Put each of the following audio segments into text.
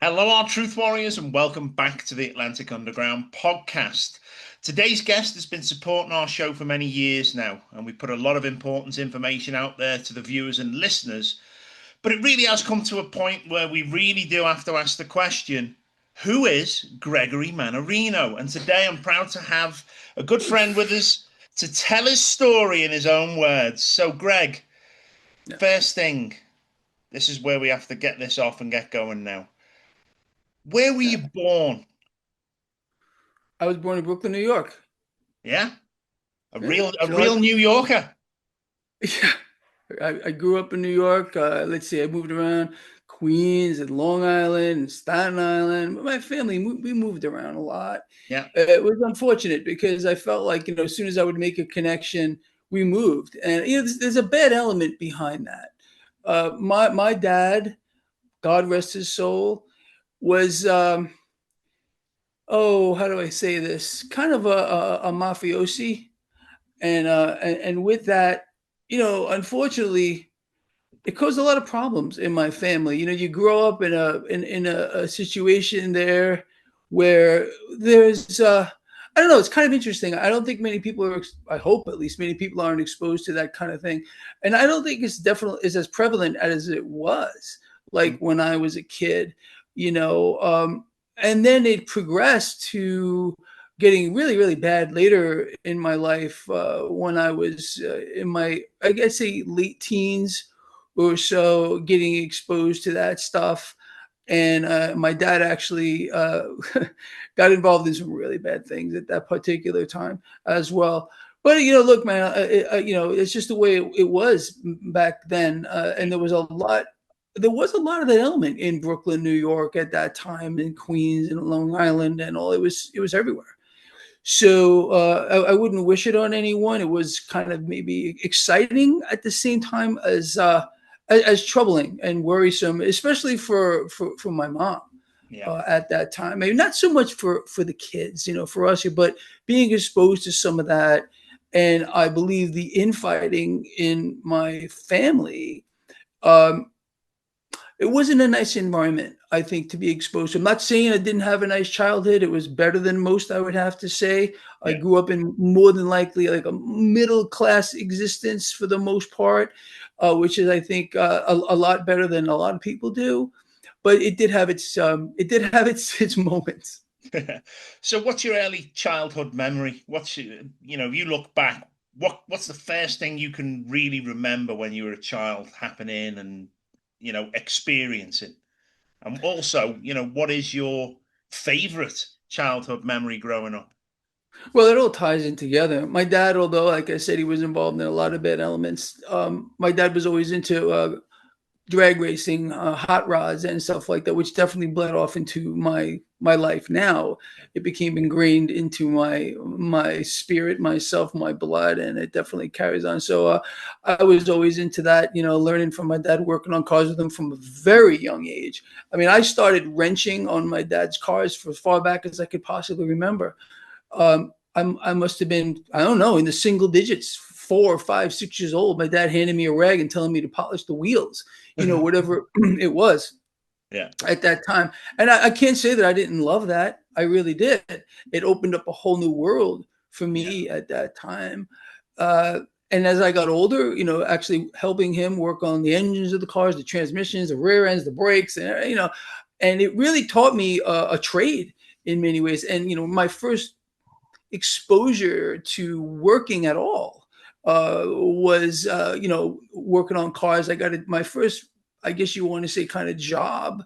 Hello, our truth warriors, and welcome back to the Atlantic Underground podcast. Today's guest has been supporting our show for many years now, and we put a lot of important information out there to the viewers and listeners. But it really has come to a point where we really do have to ask the question, who is Gregory Mannarino? And today I'm proud to have a good friend with us to tell his story in his own words. So, Greg, Yeah. first thing, this is where we have to get this off and get going now. Where were you Okay. born? I was born in Brooklyn, New York. Yeah, a Yeah. real a So I, real New Yorker. yeah, I grew up in New York. Let's see, I moved around Queens and Long Island and Staten Island. My family, we moved around a lot. Yeah, It was unfortunate because I felt like, as soon as I would make a connection, we moved. And, there's a bad element behind that. My dad, God rest his soul, was, how do I say this? Kind of a mafiosi. And with that, unfortunately, it caused a lot of problems in my family. You grow up in a situation there where there's I don't know. It's kind of interesting. I don't think many people are. I hope at least many people aren't exposed to that kind of thing, and I don't think it's definitely is as prevalent as it was like mm, when I was a kid. You know, and then it progressed to getting really, really bad later in my life when I was in my, I guess, say late teens or so, getting exposed to that stuff. And my dad actually got involved in some really bad things at that particular time as well. But look, man, it's just the way it was back then, and there was a lot of that element in Brooklyn, New York at that time, in Queens and Long Island, and all. It was everywhere. So I wouldn't wish it on anyone. It was kind of maybe exciting at the same time as troubling and worrisome, especially for my mom yeah, at that time. Maybe not so much for the kids, for us, but being exposed to some of that. And I believe the infighting in my family, um, it wasn't a nice environment, I think, to be exposed to. I'm not saying I didn't have a nice childhood. It was better than most, I would have to say. I yeah. grew up in more than likely like a middle class existence for the most part, which is, I think, a lot better than a lot of people do. But it did have its moments. So, what's your early childhood memory? You look back, what's the first thing you can really remember when you were a child happening and experiencing? And also, what is your favorite childhood memory growing up? Well, it all ties in together. My dad, although, like I said, he was involved in a lot of bad elements. My dad was always into drag racing, hot rods, and stuff like that, which definitely bled off into my life. Now it became ingrained into my spirit, myself, my blood, and it definitely carries on. So I was always into that. Learning from my dad, working on cars with him from a very young age. I mean, I started wrenching on my dad's cars for as far back as I could possibly remember. I must have been, I don't know, in the single digits, 4 or 5, 6 years old. My dad handed me a rag and telling me to polish the wheels, whatever it was Yeah, at that time. And I can't say that I didn't love that. I really did. It opened up a whole new world for yeah. me at that time. Uh, and as I got older, actually helping him work on the engines of the cars, the transmissions, the rear ends, the brakes, and it really taught me a trade in many ways. And my first exposure to working at all was working on cars. I got my first, I guess you want to say, kind of job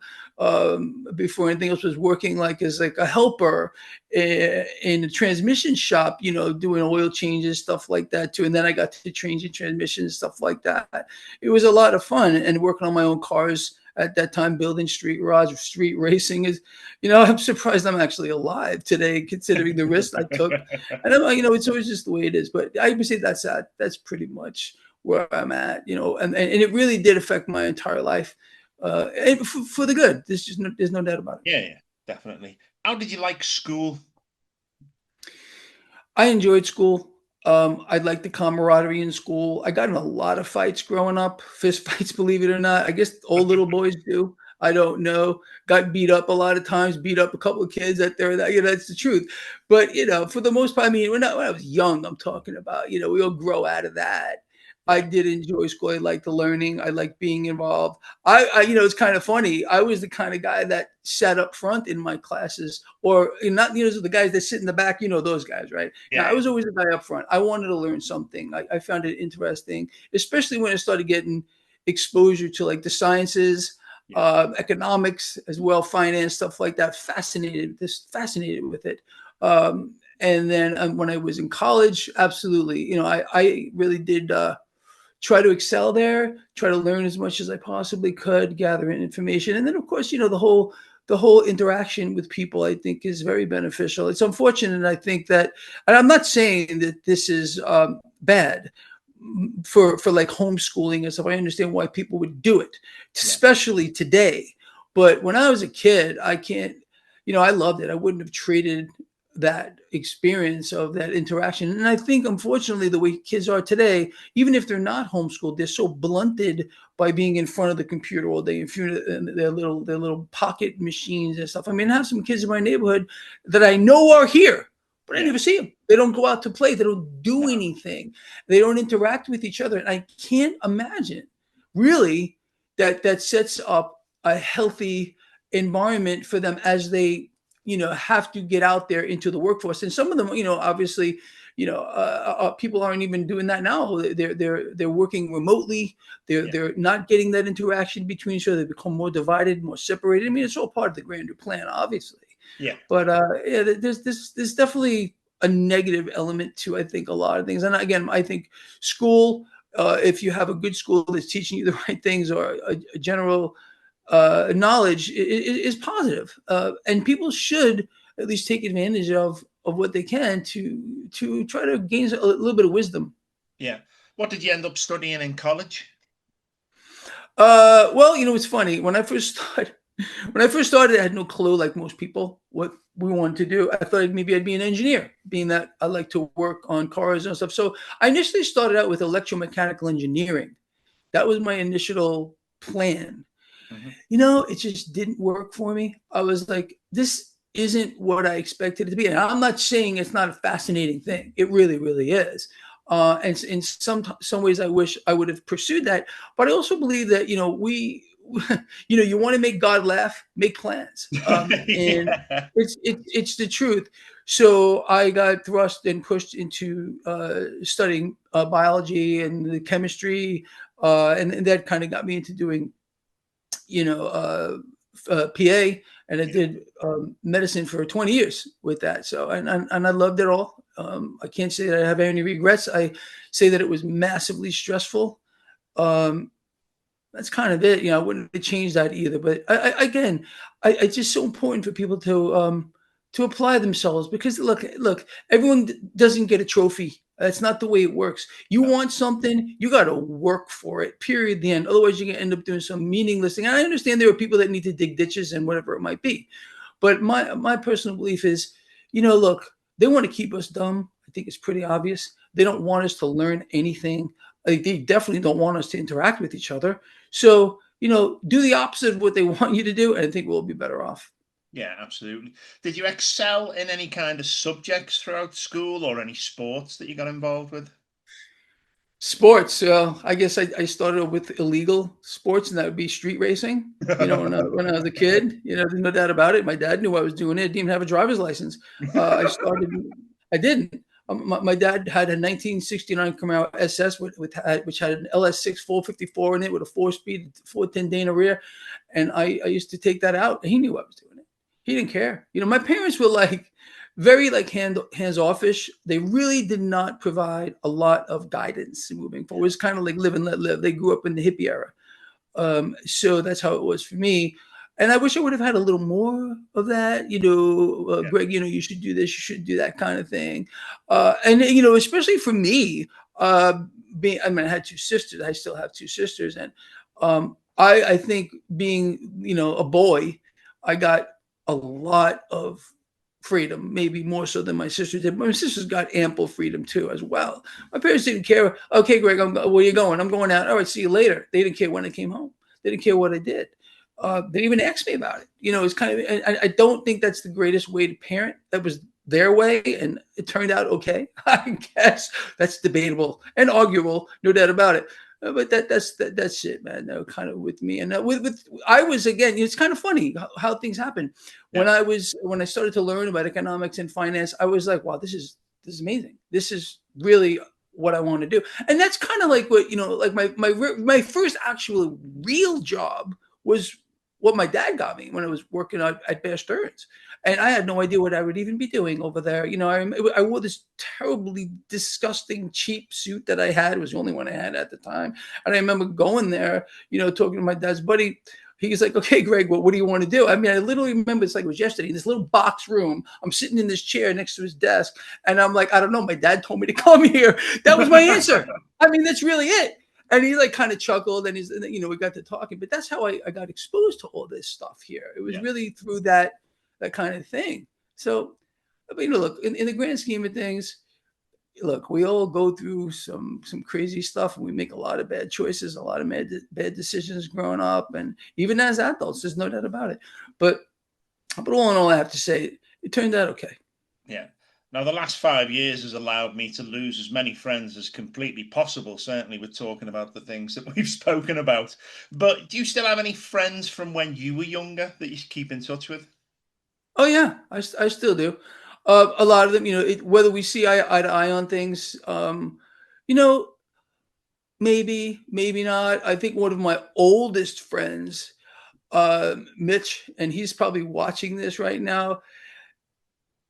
before anything else, was working like as like a helper in a transmission shop, doing oil changes, stuff like that too. And then I got to change in transmissions, stuff like that. It was a lot of fun, and working on my own cars at that time, building street rods, street racing is, I'm surprised I'm actually alive today, considering the risk I took. And I'm like, it's always just the way it is. But I would say that's pretty much where I'm at, and it really did affect my entire life, and for the good. There's no doubt about it. Yeah, yeah, definitely. How did you like school? I enjoyed school. I liked the camaraderie in school. I got in a lot of fights growing up, fist fights, believe it or not. I guess all little boys do. I don't know. Got beat up a lot of times, beat up a couple of kids out there. That, that's the truth. But, for the most part, I mean, when I was young, I'm talking about, we all grow out of that. I Yeah. did enjoy school. I liked the learning. I liked being involved. It's kind of funny. I was the kind of guy that sat up front in my classes, or not, the guys that sit in the back, those guys, right? Now, I Yeah. was always the guy up front. I wanted to learn something. I found it interesting, especially when I started getting exposure to like the sciences, Yeah. economics as well, finance, stuff like that. Fascinated with it. And then when I was in college, absolutely, I really did try to excel there, try to learn as much as I possibly could, gather information, and then of course, the whole interaction with people, I think, is very beneficial. It's unfortunate, and I think that, and I'm not saying that this is bad for like homeschooling and stuff. I understand why people would do it, Yeah. especially today. But when I was a kid, I can't, I loved it. I wouldn't have traded that experience of that interaction. And I think, unfortunately, the way kids are today, even if they're not homeschooled, they're so blunted by being in front of the computer all day, in front of their little pocket machines and stuff. I mean, I have some kids in my neighborhood that I know are here, but I Yeah. never see them. They don't go out to play. They don't do No. anything. They don't interact with each other. And I can't imagine, really, that sets up a healthy environment for them as they have to get out there into the workforce. And some of them, obviously, people aren't even doing that now. They're working remotely. They're Yeah. they're not getting that interaction between each other. They become more divided, more separated. I mean, it's all part of the grander plan, obviously. Yeah. But yeah, there's definitely a negative element to, I think, a lot of things. And again, I think school, if you have a good school that's teaching you the right things, or a general knowledge, is positive, and people should at least take advantage of what they can to try to gain a little bit of wisdom. Yeah. What did you end up studying in college? Well, it's funny. When I first started, I had no clue, like most people, what we wanted to do. I thought maybe I'd be an engineer, being that I like to work on cars and stuff. So I initially started out with electromechanical engineering. That was my initial plan. Hmm. It just didn't work for me. I was like, this isn't what I expected it to be. And I'm not saying it's not a fascinating thing. It really, really is. And in some ways, I wish I would have pursued that. But I also believe that, you want to make God laugh, make plans. And Yeah. it's the truth. So I got thrust and pushed into studying biology and the chemistry, and that kind of got me into doing PA, and I Yeah. did medicine for 20 years with that. So, and I loved it all. I can't say that I have any regrets. I say that it was massively stressful. Um, that's kind of it. I wouldn't change that either. But again, it's just so important for people to apply themselves, because look, everyone doesn't get a trophy. That's not the way it works. You No. want something, you got to work for it. Period. The end. Otherwise, you're gonna end up doing some meaningless thing. And I understand there are people that need to dig ditches and whatever it might be, but my personal belief is, look, they want to keep us dumb. I think it's pretty obvious. They don't want us to learn anything. Like, they definitely don't want us to interact with each other. So, do the opposite of what they want you to do, and I think we'll be better off. Yeah, absolutely. Did you excel in any kind of subjects throughout school, or any sports that you got involved with? Sports. I guess I started with illegal sports, and that would be street racing. When I was a kid, there's no doubt about it. My dad knew I was doing it. Didn't even have a driver's license. I started. I didn't. My dad had a 1969 Camaro SS which had an LS6 454 in it with a 4-speed 410 Dana rear, and I used to take that out. He knew I was doing it. He didn't care. My parents were like very like hands offish. They really did not provide a lot of guidance moving forward. It was kind of like live and let live. They grew up in the hippie era. So that's how it was for me. And I wish I would have had a little more of that, Yeah. Greg, you should do this, you should do that kind of thing. And, especially for me, I had two sisters. I still have two sisters. And I think being, a boy, I got a lot of freedom, maybe more so than my sisters did. My sisters got ample freedom too, as well. My parents didn't care. Okay, Greg, where are you going? I'm going out. All right, see you later. They didn't care when I came home. They didn't care what I did. Yeah. They even asked me about it. It's kind of, and I don't think that's the greatest way to parent. That was their way, and it turned out okay. I guess that's debatable and arguable, no doubt about it. But that's it, man. Kind of with me, and with I was, again. It's kind of funny how things happen. Yeah. When I started to learn about economics and finance, I was like, wow, this is amazing. This is really what I want to do, and that's kind of like what like my first actual real job was what my dad got me when I was working at Bear Stearns. And I had no idea what I would even be doing over there. I wore this terribly disgusting cheap suit that I had. It was the only one I had at the time. And I remember going there, talking to my dad's buddy. He's like, okay, Greg, what do you want to do? I mean, I literally remember, it's like it was yesterday, in this little box room. I'm sitting in this chair next to his desk. And I'm like, I don't know. My dad told me to come here. That was my answer. I mean, that's really it. And he like kind of chuckled, and we got to talking. But that's how I got exposed to all this stuff here. It was really through that kind of thing. So, I mean, look, in the grand scheme of things, look, we all go through some crazy stuff, and we make a lot of bad choices, a lot of bad decisions growing up, and even as adults, there's no doubt about it. But all in all, I have to say, it turned out okay. Yeah. Now, the last 5 years has allowed me to lose as many friends as completely possible, certainly with talking about the things that we've spoken about. But do you still have any friends from when you were younger that you keep in touch with? Oh yeah, I still do. A lot of them, whether we see eye to eye on things, you know, maybe not. I think one of my oldest friends, Mitch, and he's probably watching this right now.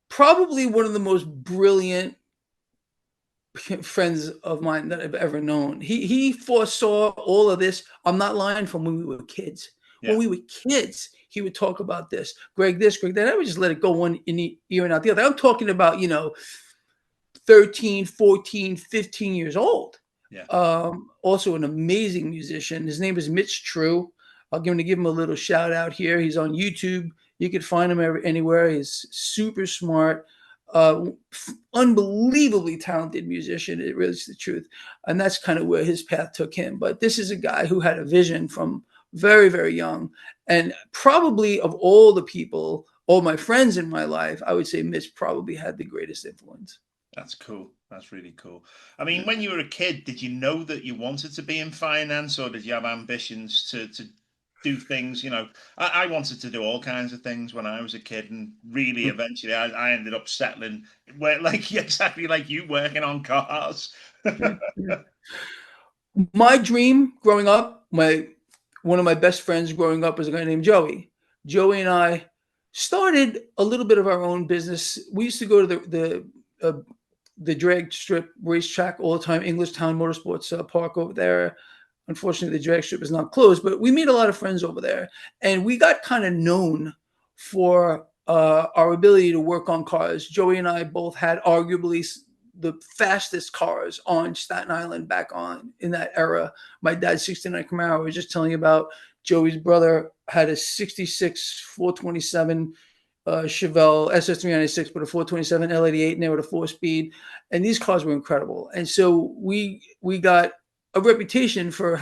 Probably one of the most brilliant friends of mine that I've ever known. He foresaw all of this. I'm not lying, from when we were kids. When Yeah. we were kids, he would talk about this, Greg this, Greg that. I would just let it go one in the ear and out the other. I'm talking about, 13, 14, 15 years old. Yeah. Also an amazing musician. His name is Mitch True. I'm going to give him a little shout out here. He's on YouTube. You can find him anywhere. He's super smart, unbelievably talented musician. It really is the truth. And that's kind of where his path took him. But this is a guy who had a vision from very, very young. And probably of all the people, all my friends in my life, I would say Mitch probably had the greatest influence. That's cool. That's really cool. I mean, when you were a kid, did you know that you wanted to be in finance, or did you have ambitions to do things? I wanted to do all kinds of things when I was a kid, and really, eventually, I ended up settling where, like, exactly like you, working on cars. Yeah. My dream growing up, one of my best friends growing up was a guy named Joey. Joey and I started a little bit of our own business. We used to go to the drag strip racetrack all the time, Englishtown Motorsports Park over there. Unfortunately, the drag strip is not closed, but we made a lot of friends over there, and we got kind of known for our ability to work on cars. Joey and I both had arguably the fastest cars on Staten Island back in that era. My dad's 69 Camaro, I was just telling you about. Joey's brother had a 66 427 Chevelle SS396, but a 427 L88 in there with a 4-speed. And these cars were incredible. And so we got a reputation for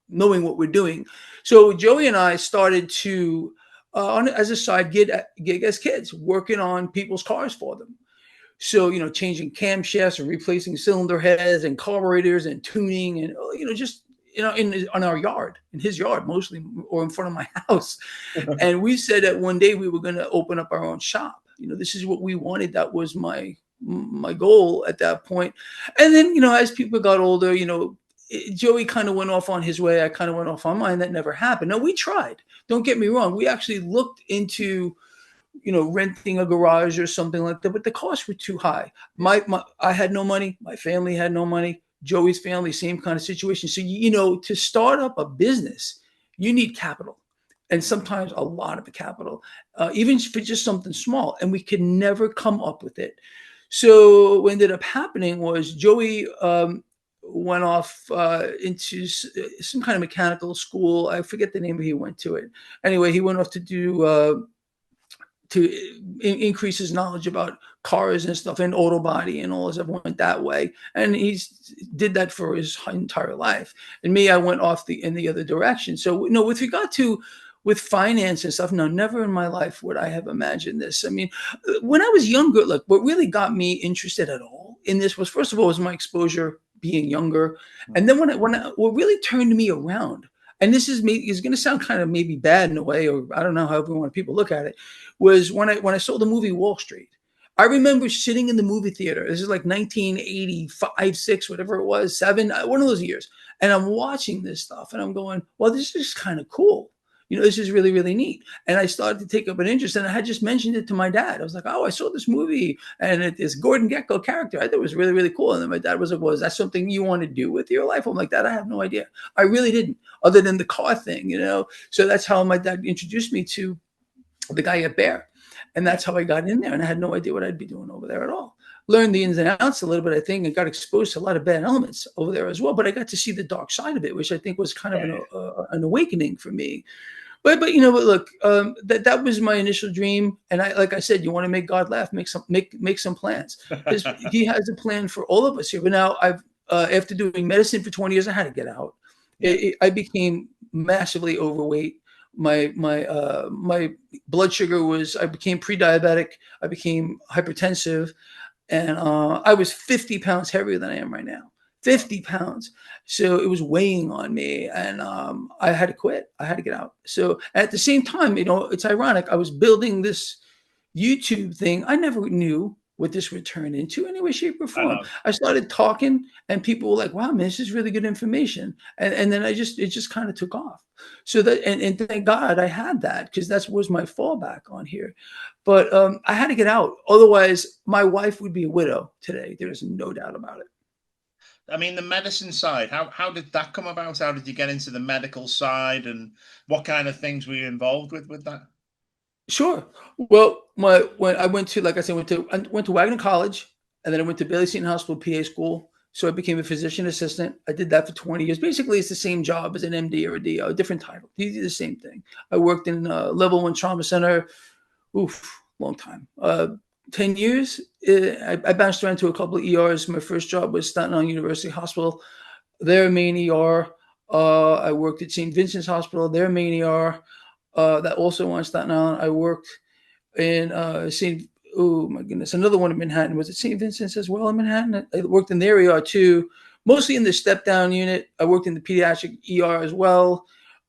knowing what we're doing. So Joey and I started to, as a side gig as kids, working on people's cars for them. So, changing camshafts and replacing cylinder heads and carburetors and tuning and, just, on our yard, in his yard mostly, or in front of my house. And we said that one day we were going to open up our own shop. This is what we wanted. That was my goal at that point. And then, as people got older, Joey kind of went off on his way. I kind of went off on mine. That never happened. No, we tried. Don't get me wrong. We actually looked into renting a garage or something like that, but the costs were too high. I had no money. My family had no money. Joey's family, same kind of situation. So, to start up a business, you need capital, and sometimes a lot of the capital, even for just something small, and we could never come up with it. So what ended up happening was Joey went off into some kind of mechanical school. I forget the name he went to it. Anyway, he went off to do to increase his knowledge about cars and stuff and auto body and all, as everyone went that way. And he did that for his entire life. And me, I went off in the other direction. So, with regard to with finance and stuff. No, never in my life would I have imagined this. I mean, when I was younger, look, what really got me interested at all in this was, first of all, was my exposure being younger. And then what really turned me around, and this is going to sound kind of maybe bad in a way, or I don't know how everyone people look at it, was when I saw the movie Wall Street. I remember sitting in the movie theater. This is like 1985, 6, whatever it was, 7, one of those years. And I'm watching this stuff and I'm going, well, this is kind of cool. This is really, really neat. And I started to take up an interest, and I had just mentioned it to my dad. I was like, oh, I saw this movie, and it's Gordon Gekko character. I thought it was really, really cool. And then my dad was like, well, is that something you want to do with your life? I'm like, Dad, I have no idea. I really didn't, other than the car thing, So that's how my dad introduced me to the guy at Bear. And that's how I got in there. And I had no idea what I'd be doing over there at all. Learned the ins and outs a little bit, I think, and got exposed to a lot of bad elements over there as well. But I got to see the dark side of it, which I think was kind of an awakening for me. But look, that was my initial dream. And like I said, you want to make God laugh, make some plans. Because he has a plan for all of us here. But now I've after doing medicine for 20 years, I had to get out. I became massively overweight. My blood sugar I became pre-diabetic. I became hypertensive, and I was 50 pounds heavier than I am right now. 50 pounds. So it was weighing on me, and I had to quit. I had to get out. So at the same time, it's ironic. I was building this YouTube thing. I never knew what this would turn into any way, shape, or form. I started talking, and people were like, wow, man, this is really good information. And then it just kind of took off. So that, and thank God I had that, because that was my fallback on here. But I had to get out. Otherwise, my wife would be a widow today. There's no doubt about it. I mean, the medicine side, how did that come about? How did you get into the medical side, and what kind of things were you involved with that? Sure. Well, when I went to, like I said, I went to Wagner College, and then I went to Baylor Seton Hospital PA school. So I became a physician assistant. I did that for 20 years. Basically, it's the same job as an MD or a DO, a different title. You do the same thing. I worked in level 1 trauma center. Long time. 10 years. I bounced around to a couple of ERs. My first job was Staten Island University Hospital, their main ER. I worked at St. Vincent's Hospital, their main ER. That also on Staten Island. I worked in oh my goodness, another one in Manhattan. Was it St. Vincent's as well in Manhattan? I worked in their ER too, mostly in the step down unit. I worked in the pediatric ER as well.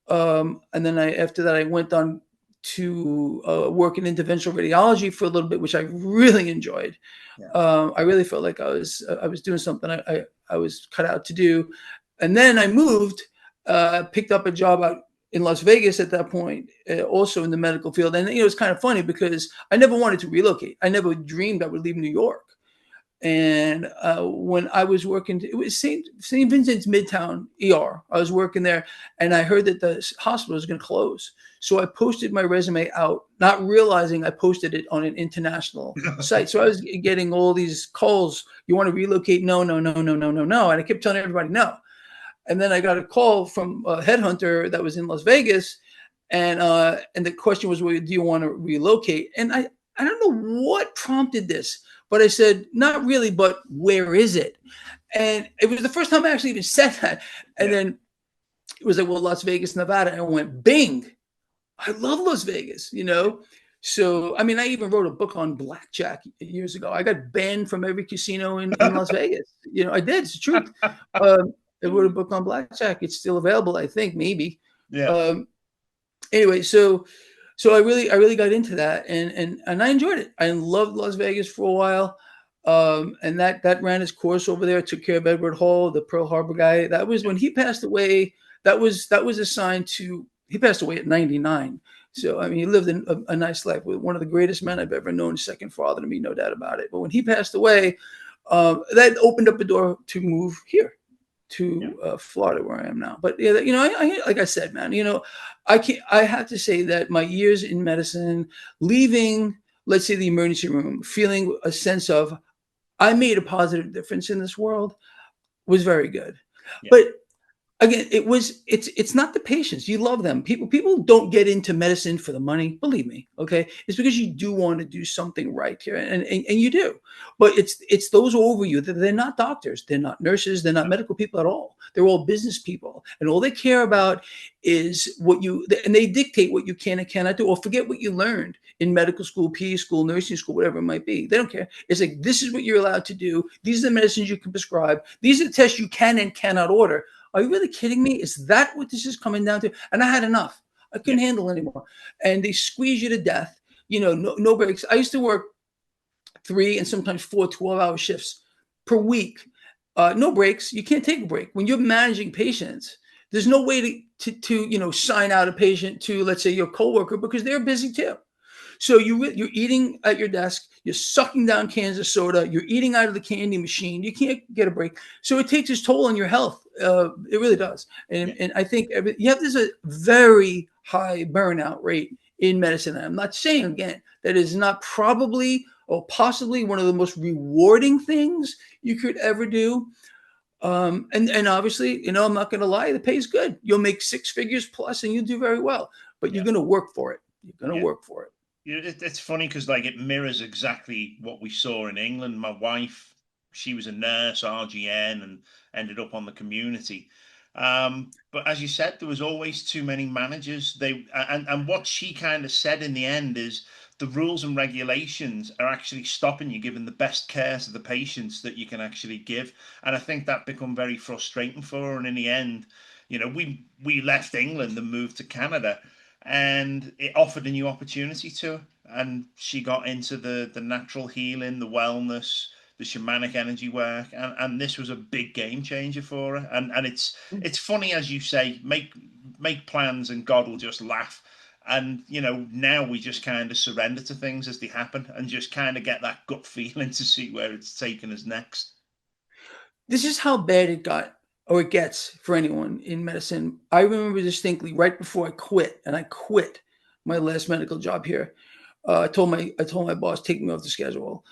And then after that, I went on to work in interventional radiology for a little bit, which I really enjoyed. Yeah. I really felt like I was doing something I was cut out to do. And then I moved, picked up a job out in Las Vegas at that point, also in the medical field. And it's kind of funny because I never wanted to relocate. I never dreamed I would leave New York. And when I was working, it was St. Vincent's Midtown ER. I was working there, and I heard that the hospital was going to close. So I posted my resume out, not realizing I posted it on an international site. So I was getting all these calls. You want to relocate? No. And I kept telling everybody no. And then I got a call from a headhunter that was in Las Vegas, and the question was, well, do you want to relocate? And I don't know what prompted this, but I said, not really, but where is it? And it was the first time I actually even said that. And then it was like, well, Las Vegas, Nevada. And I went, bing. I love Las Vegas, So, I mean, I even wrote a book on blackjack years ago. I got banned from every casino in Las Vegas. I did. It's the truth. I wrote a book on blackjack. It's still available, I think, maybe. Yeah. Anyway, so I really got into that, and I enjoyed it. I loved Las Vegas for a while. And that ran its course over there. Took care of Edward Hall, the Pearl Harbor guy. That was when he passed away. That was assigned to. He passed away at 99. So, I mean, he lived a nice life with one of the greatest men I've ever known, second father to me, no doubt about it. But when he passed away, that opened up a door to move here to Florida, where I am now. But, I like I said, man, I have to say that my years in medicine, leaving, let's say, the emergency room, feeling a sense of I made a positive difference in this world was very good. Yeah. But again, it's not the patients. You love them. People don't get into medicine for the money. Believe me, okay? It's because you do want to do something right here, and you do. But it's those over you that they're not doctors, they're not nurses, they're not medical people at all. They're all business people, and all they care about is what you, and they dictate what you can and cannot do, or forget what you learned in medical school, PA school, nursing school, whatever it might be. They don't care. It's like, this is what you're allowed to do. These are the medicines you can prescribe. These are the tests you can and cannot order. Are you really kidding me? Is that what this is coming down to? And I had enough. I couldn't handle anymore. And they squeeze you to death. No breaks. I used to work 3 and sometimes 4 12-hour shifts per week. No breaks. You can't take a break. When you're managing patients, there's no way to sign out a patient to, let's say, your coworker, because they're busy too. So you're eating at your desk, you're sucking down cans of soda, you're eating out of the candy machine. You can't get a break. So it takes its toll on your health. It really does. And I think there's a very high burnout rate in medicine. And I'm not saying, again, that is not probably or possibly one of the most rewarding things you could ever do. And obviously, I'm not going to lie, the pay is good. You'll make 6 figures plus and you'll do very well, but you're going to work for it. You're going to work for it. It's funny because like it mirrors exactly what we saw in England. My wife, she was a nurse, RGN, and ended up on the community. But as you said, there was always too many managers. And what she kind of said in the end is the rules and regulations are actually stopping you giving the best care to the patients that you can actually give. And I think that become very frustrating for her. And in the end, we left England and moved to Canada, and it offered a new opportunity to her, and she got into the natural healing, the wellness, the shamanic energy work, and this was a big game changer for her. And it's funny, as you say, make plans and God will just laugh. And now we just kind of surrender to things as they happen and just kind of get that gut feeling to see where it's taking us next. This is how bad it got, or it gets, for anyone in medicine. I remember distinctly right before I quit, and I quit my last medical job here. I told my boss, take me off the schedule.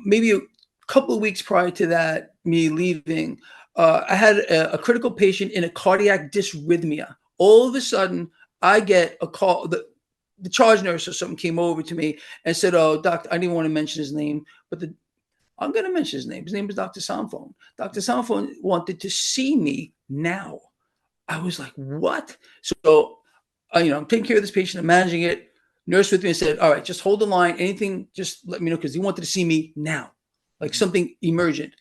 Maybe a couple of weeks prior to that, me leaving, I had a critical patient in a cardiac dysrhythmia. All of a sudden, I get a call. The charge nurse or something came over to me and said, "Oh, doc," I didn't want to mention his name, but I'm going to mention his name. His name is Dr. Samphone. Dr. Samphone wanted to see me now. I was like, what? So, I'm taking care of this patient. I'm managing it. Nurse with me and said, all right, just hold the line. Anything, just let me know, because he wanted to see me now, like something emergent.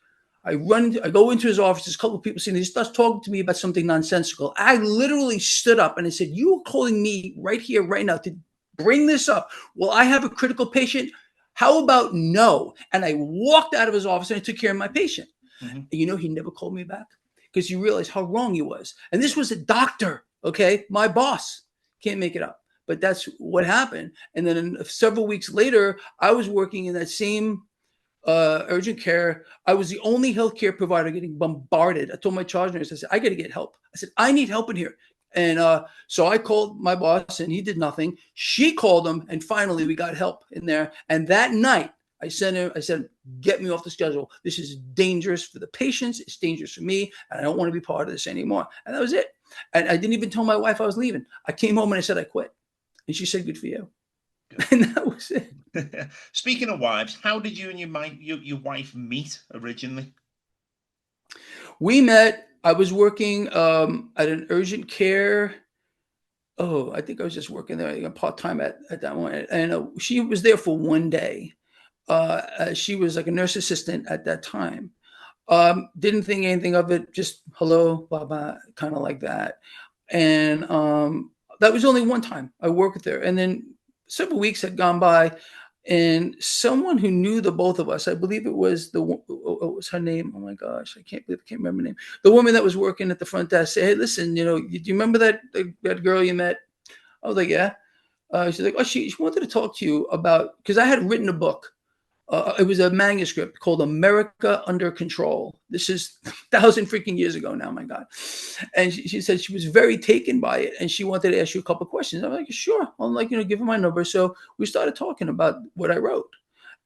I go into his office. There's a couple of people sitting there. He starts talking to me about something nonsensical. I literally stood up and I said, you are calling me right here, right now to bring this up. Well, I have a critical patient. How about no? And I walked out of his office and I took care of my patient. And he never called me back because he realized how wrong he was. And this was a doctor, okay? My boss. Can't make it up. But that's what happened. And then several weeks later, I was working in that same urgent care. I was the only healthcare provider getting bombarded. I told my charge nurse, I said, I got to get help. I said, I need help in here. And so I called my boss and he did nothing. She called him and finally we got help in there. And that night I said, get me off the schedule. This is dangerous for the patients. It's dangerous for me. And I don't want to be part of this anymore. And that was it. And I didn't even tell my wife I was leaving. I came home and I said, I quit. And she said, good for you. Good. And that was it. Speaking of wives, how did you and your wife meet originally? We met. I was working at an urgent care. Oh, I think I was just working there part-time at that one. And she was there for one day. She was like a nurse assistant at that time. Didn't think anything of it. Just hello, blah, blah, kind of like that. And that was only one time I worked with her. And then several weeks had gone by. And someone who knew the both of us, I believe it was what was her name? Oh my gosh, I can't remember her name. The woman that was working at the front desk said, hey, listen, do you remember that girl you met? I was like, yeah. She's like, oh, she wanted to talk to you about, because I had written a book. It was a manuscript called America Under Control. This is 1,000 freaking years ago now, my God. And she said she was very taken by it and she wanted to ask you a couple of questions. I'm like, sure. I'm like, give her my number. So we started talking about what I wrote.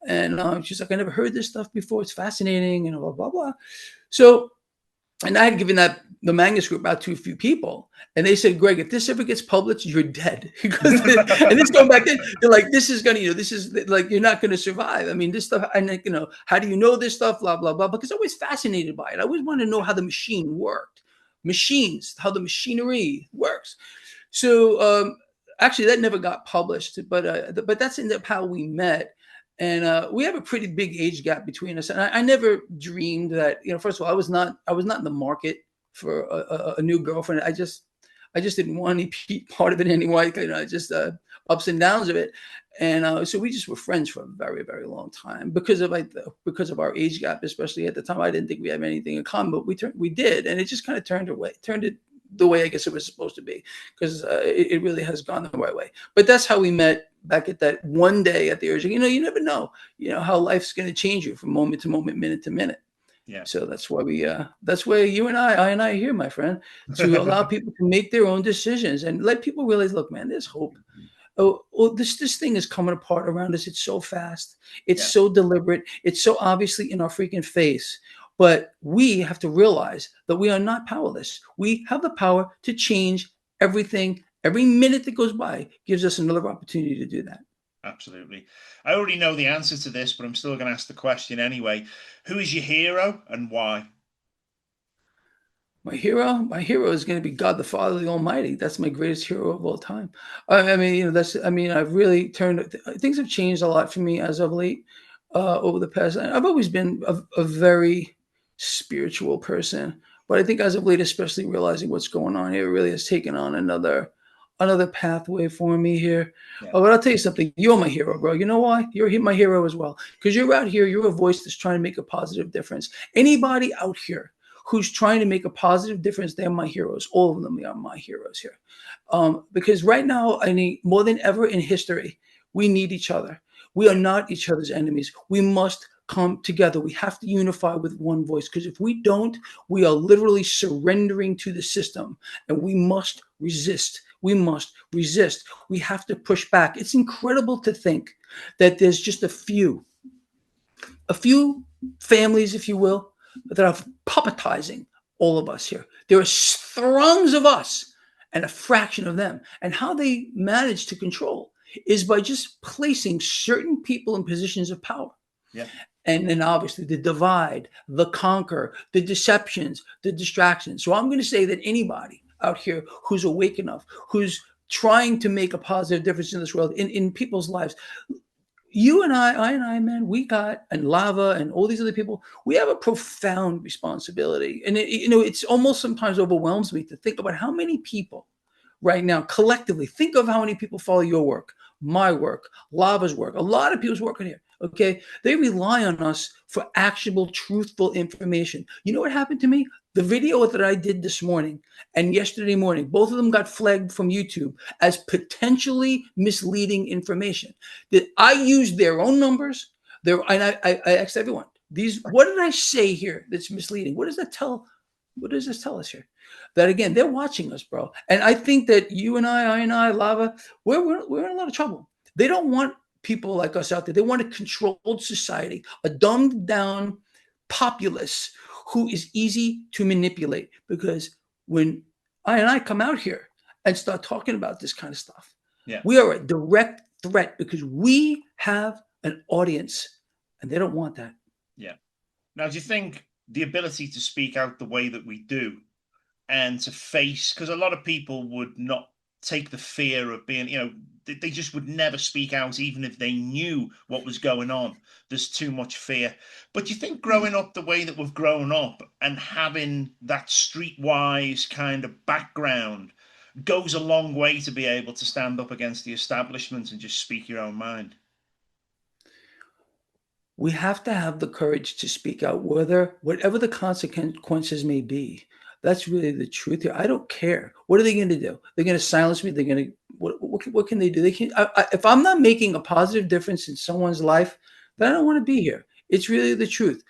And she's like, I never heard this stuff before. It's fascinating and blah, blah, blah. So And I had given the manuscript out to a few people, and they said, "Greg, if this ever gets published, you're dead." Because and this going back then, they're like, "This is gonna, this is like you're not gonna survive." I mean, this stuff, and like, how do you know this stuff? Blah blah blah. Because I was fascinated by it. I always wanted to know how the machine worked, machines, how the machinery works. So actually, that never got published, but that's in how we met. And we have a pretty big age gap between us. And I never dreamed that, first of all, I was not in the market for a new girlfriend. I just didn't want any part of it anyway. Just ups and downs of it. And so we just were friends for a very, very long time because of our age gap, especially at the time. I didn't think we had anything in common, but we did, and it just kind of turned it the way I guess it was supposed to be, because it really has gone the right way. But that's how we met back at that one day at the urging. You never know, how life's going to change you from moment to moment, minute to minute. Yeah. So that's why that's why you and I are here, my friend, to allow people to make their own decisions and let people realize, look, man, there's hope. This thing is coming apart around us. It's so fast. It's so deliberate. It's so obviously in our freaking face. But we have to realize that we are not powerless. We have the power to change everything. Every minute that goes by gives us another opportunity to do that. Absolutely. I already know the answer to this, but I'm still going to ask the question anyway. Who is your hero and why? My hero is going to be God the Father, the Almighty. That's my greatest hero of all time. I mean, I've really things have changed a lot for me as of late, over the past. I've always been a very spiritual person, but I think as of late, especially realizing what's going on here, really has taken on another pathway for me here. Yeah. But I'll tell you something. You're my hero, bro. You know why? You're my hero as well, because you're out here. You're a voice that's trying to make a positive difference. Anybody out here who's trying to make a positive difference, they're my heroes. All of them are my heroes here. Because right now, I need more than ever in history, we need each other. We are not each other's enemies. We must come together. We have to unify with one voice, because if we don't, we are literally surrendering to the system, and we must resist. We must resist. We have to push back. It's incredible to think that there's just a few families, if you will, that are puppetizing all of us here. There are throngs of us and a fraction of them. And how they manage to control is by just placing certain people in positions of power. Yeah. And then obviously the divide, the conquer, the deceptions, the distractions. So I'm going to say that anybody out here who's awake enough, who's trying to make a positive difference in this world, in people's lives, you and I, man, and Lava and all these other people, we have a profound responsibility. And it's almost sometimes overwhelms me to think about how many people right now, collectively, think of how many people follow your work, my work, Lava's work, a lot of people's working here. Okay. They rely on us for actionable, truthful information. You know what happened to me? The video that I did this morning and yesterday morning, both of them got flagged from YouTube as potentially misleading information. That I used their own numbers. And I asked everyone, what did I say here that's misleading? What does that tell? What does this tell us here? That again, they're watching us, bro. And I think that you and I, Lava, we're in a lot of trouble. They don't want people like us out there. They want a controlled society, a dumbed down populace who is easy to manipulate. Because when I come out here and start talking about this kind of stuff, we are a direct threat, because we have an audience and they don't want that. Yeah. Now, do you think the ability to speak out the way that we do and to face, because a lot of people would not take the fear of being, they just would never speak out, even if they knew what was going on. There's too much fear. But do you think growing up the way that we've grown up and having that streetwise kind of background goes a long way to be able to stand up against the establishment and just speak your own mind? We have to have the courage to speak out, whatever the consequences may be. That's really the truth here. I don't care. What are they going to do? They're going to silence me. They're going to what can they do? They can. If I'm not making a positive difference in someone's life, then I don't want to be here. It's really the truth.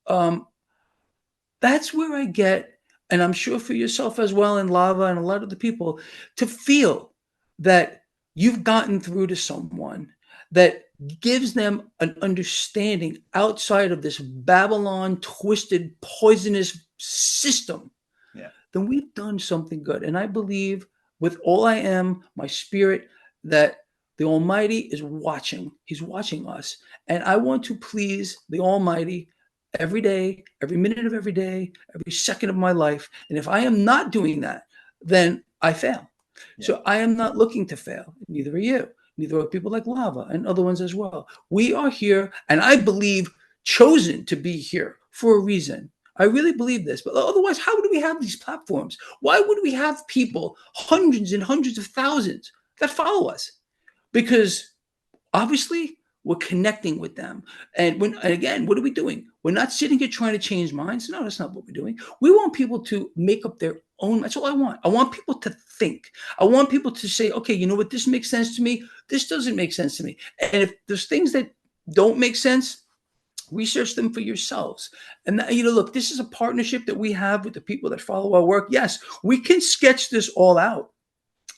That's where I get, and I'm sure for yourself as well, and Lava and a lot of the people, to feel that you've gotten through to someone that gives them an understanding outside of this Babylon twisted, poisonous system, Yeah. then we've done something good. And I believe with all I am, my spirit, that the Almighty is watching. He's watching us. And I want to please the Almighty every day, every minute of every day, every second of my life. And if I am not doing that, then I fail. Yeah. So I am not looking to fail. Neither are you. Neither are people like Lava and other ones as well. We are here, and I believe chosen to be here for a reason. I really believe this, but otherwise, how would we have these platforms? Why would we have people, hundreds and hundreds of thousands, that follow us? Because obviously we're connecting with them. And again, what are we doing? We're not sitting here trying to change minds. No, that's not what we're doing. We want people to make up their own. That's all I want. I want people to think. I want people to say, okay, you know what? This makes sense to me. This doesn't make sense to me. And if there's things that don't make sense, research them for yourselves. And look, this is a partnership that we have with the people that follow our work. Yes, we can sketch this all out.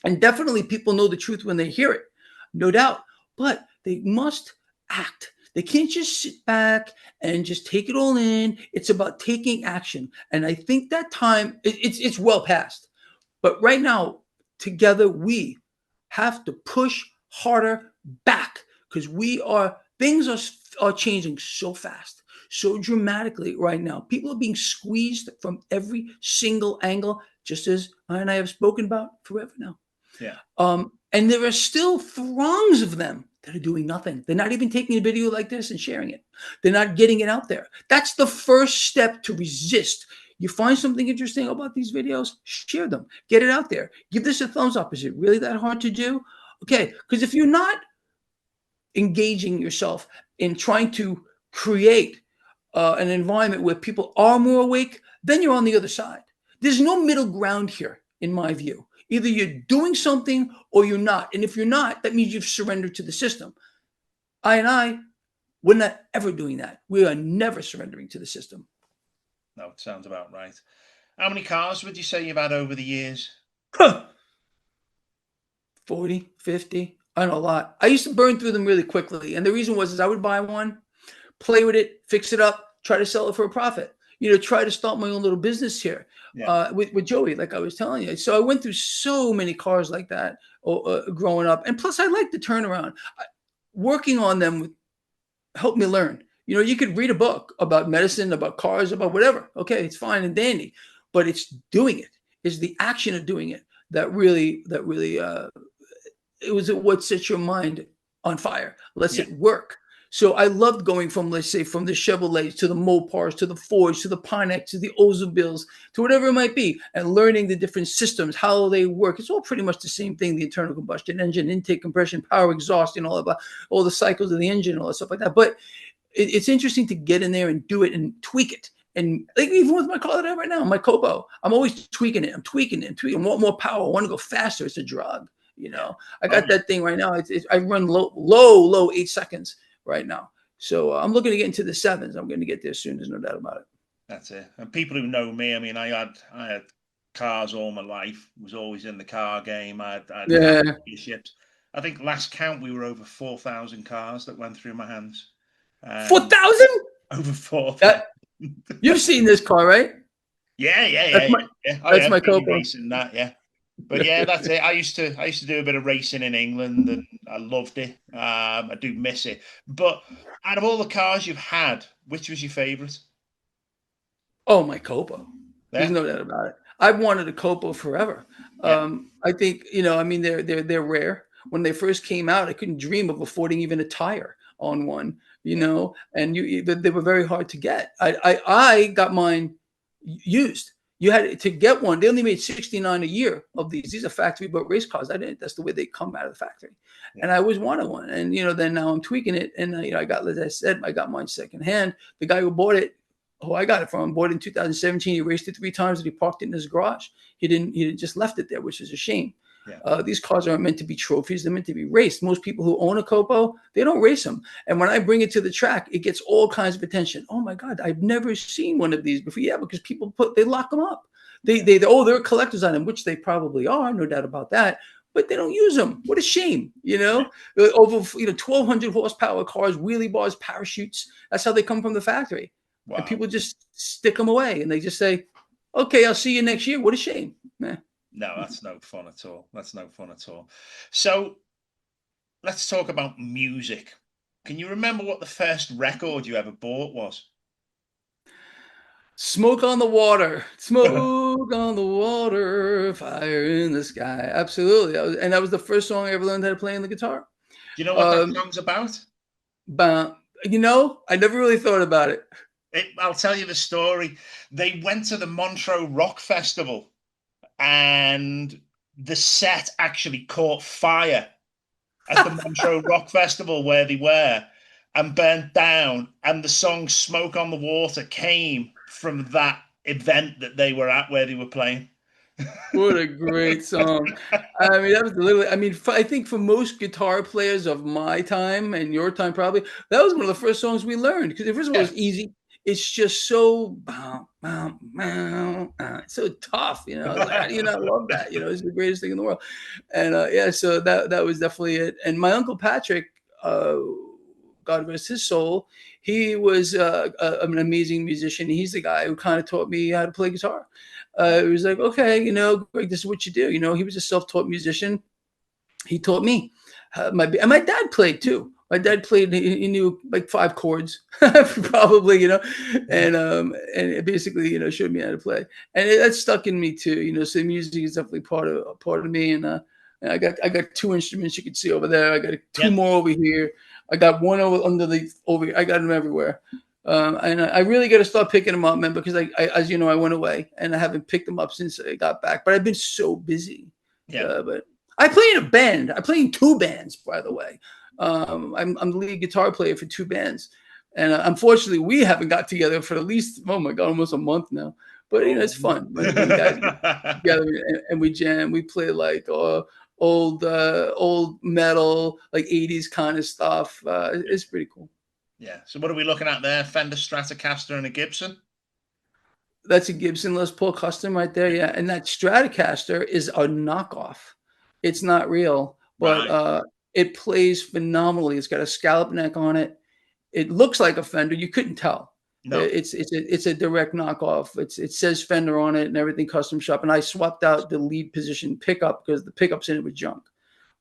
And definitely people know the truth when they hear it, no doubt. But they must act. They can't just sit back and just take it all in. It's about taking action. And I think that time, it's well past. But right now, together, we have to push harder back, because things are changing so fast, so dramatically right now. People are being squeezed from every single angle, just as I and I have spoken about forever now. Yeah. And there are still throngs of them that are doing nothing. They're not even taking a video like this and sharing it. They're not getting it out there. That's the first step to resist. You find something interesting about these videos, share them, get it out there. Give this a thumbs up. Is it really that hard to do? Okay, because if you're not engaging yourself in trying to create an environment where people are more awake, then you're on the other side. There's no middle ground here, in my view. Either you're doing something or you're not. And if you're not, that means you've surrendered to the system. We're not ever doing that. We are never surrendering to the system. No, it sounds about right. How many cars would you say you've had over the years? 40, 50. I know a lot. I used to burn through them really quickly. And the reason was I would buy one, play with it, fix it up, try to sell it for a profit. Try to start my own little business here. Yeah. With Joey, like I was telling you. So I went through so many cars like that growing up. And plus, I like the turnaround. Working on them helped me learn. You could read a book about medicine, about cars, about whatever. Okay, it's fine and dandy. But it's doing it. It's the action of doing it that really, it was what sets your mind on fire. Lets it work. So I loved going from, let's say, from the Chevrolets to the Mopars to the Fords to the Pontiacs to the Oldsmobiles to whatever it might be, and learning the different systems, how they work. It's all pretty much the same thing: the internal combustion engine, intake, compression, power, exhaust, and all the cycles of the engine, and all that stuff like that. But it's interesting to get in there and do it and tweak it. And like even with my car that I have right now, my Copo, I'm always tweaking it. I'm tweaking it. I want more power. I want to go faster. It's a drug. I got that thing right now. I run low 8 seconds right now. So I'm looking to get into the 7s. I'm going to get there soon. There's no doubt about it. That's it. And people who know me, I mean, I had cars all my life. Was always in the car game. I had dealerships. I think last count we were over 4,000 cars that went through my hands. 4,000? Over 4,000. You've seen this car, right? Yeah. That's my Copo. Racing that, yeah. But yeah, that's it. I used to do a bit of racing in England, and I loved it. I do miss it. But out of all the cars you've had, which was your favourite? Oh, my Copo. Yeah. There's no doubt about it. I've wanted a Copo forever. Yeah. I think I mean they're rare. When they first came out, I couldn't dream of affording even a tire on one. And they were very hard to get. I got mine used. You had to get one. They only made 69 a year of these. These are factory built race cars. That's the way they come out of the factory. Yeah. And I always wanted one. And then now I'm tweaking it. And I got, as I said, I got mine secondhand. The guy who bought it, who I got it from, bought it in 2017. He raced it 3 times and he parked it in his garage. He didn't just left it there, which is a shame. Yeah. These cars aren't meant to be trophies. They're meant to be raced. Most people who own a Copo, they don't race them. And when I bring it to the track, it gets all kinds of attention. Oh my God, I've never seen one of these before. Yeah, because people they lock them up. They're collectors on them, which they probably are, no doubt about that. But they don't use them. What a shame, Over 1,200 horsepower cars, wheelie bars, parachutes. That's how they come from the factory. and Wow. people just stick them away, and they just say, "Okay, I'll see you next year." What a shame, man. No, that's no fun at all. That's no fun at all. So let's talk about music. Can you remember what the first record you ever bought was? Smoke on the water, smoke on the water, fire in the sky. Absolutely, that was the first song I ever learned how to play on the guitar. Do you know what that Um, song's about? but I never really thought about it. I'll tell you the story. They went to the Montreux Rock Festival and the set actually caught fire at the Montreux Rock Festival where they were and burnt down. And the song Smoke on the Water came from that event that they were at where they were playing. What a great song. I mean, that was literally, I mean, I think for most guitar players of my time and your time, probably, that was one of the first songs we learned. Because first of all, Yeah. it's easy. It's just so, it's so tough, you know. It's like, how do you not love that? You know, it's the greatest thing in the world. And yeah, so that was definitely it. And my uncle Patrick, uh, God rest his soul, he was an amazing musician. He's the guy who kind of taught me how to play guitar. It was like, okay, you know, Greg, this is what you do. You know, he was a self-taught musician. He taught me. And my dad played too. My dad played. He knew like 5 chords, probably, you know, and it basically, you know, showed me how to play, and that stuck in me too. You know, so music is definitely part of me. And I got 2 instruments you can see over there. I got 2 Yeah. more over here. I got one under the over here. I got them everywhere. And I really got to start picking them up, man, because as you know, I went away and I haven't picked them up since I got back. But I've been so busy. Yeah. But I play in a band. I play in 2 bands, by the way. I'm the lead guitar player for 2 bands, and unfortunately, we haven't got together for at least, oh my god, almost a month now. But you know, Oh. it's fun when guys get together and we jam. We play like old metal, like 80s kind of stuff. It's pretty cool. Yeah. So what are we looking at there? Fender Stratocaster and a Gibson? That's a Gibson Les Paul custom right there, Yeah. yeah. And that Stratocaster is a knockoff. It's not real, but Right. it plays phenomenally. It's got a scallop neck on it. It looks like a Fender. You couldn't tell. No. It's a direct knockoff. It says Fender on it and everything, custom shop. And I swapped out the lead position pickup because the pickups in it was junk.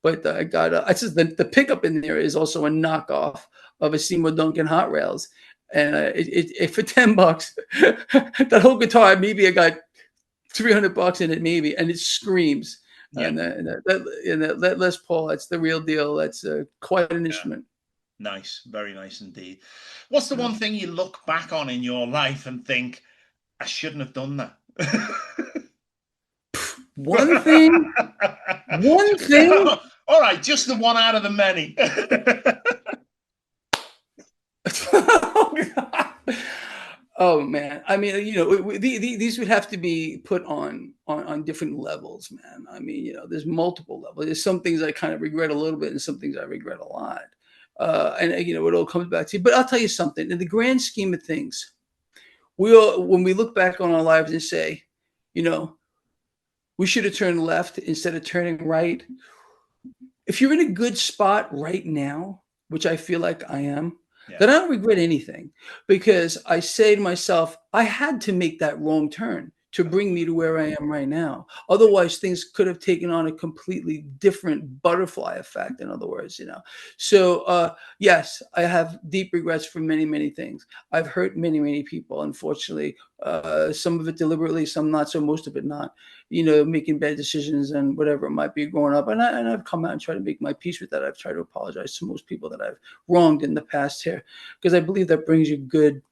But I got I says the pickup in there is also a knockoff of a Seymour Duncan Hot Rails, and it for $10, that whole guitar, maybe I got $300 in it, maybe, and it screams. Yeah. And that Les Paul, that's the real deal. That's quite an Yeah. instrument. Nice. Very nice indeed. What's the Yeah. one thing you look back on in your life and think, I shouldn't have done that? One thing, one thing. All right, just the one out of the many. Oh man, I mean, you know, these would have to be put on different levels, man. I mean, you know, there's multiple levels. There's some things I kind of regret a little bit, and some things I regret a lot. And you know, it all comes back to. But I'll tell you something. In the grand scheme of things, we all, when we look back on our lives and say, you know, we should have turned left instead of turning right. If you're in a good spot right now, which I feel like I am, Yeah. then I don't regret anything, because I say to myself, I had to make that wrong turn to bring me to where I am right now. Otherwise, things could have taken on a completely different butterfly effect, in other words, you know. So, yes, I have deep regrets for many, many things. I've hurt many, many people, unfortunately. Some of it deliberately, some not so, most of it not. You know, making bad decisions and whatever it might be growing up. And I've come out and tried to make my peace with that. I've tried to apologize to most people that I've wronged in the past here, because I believe that brings you good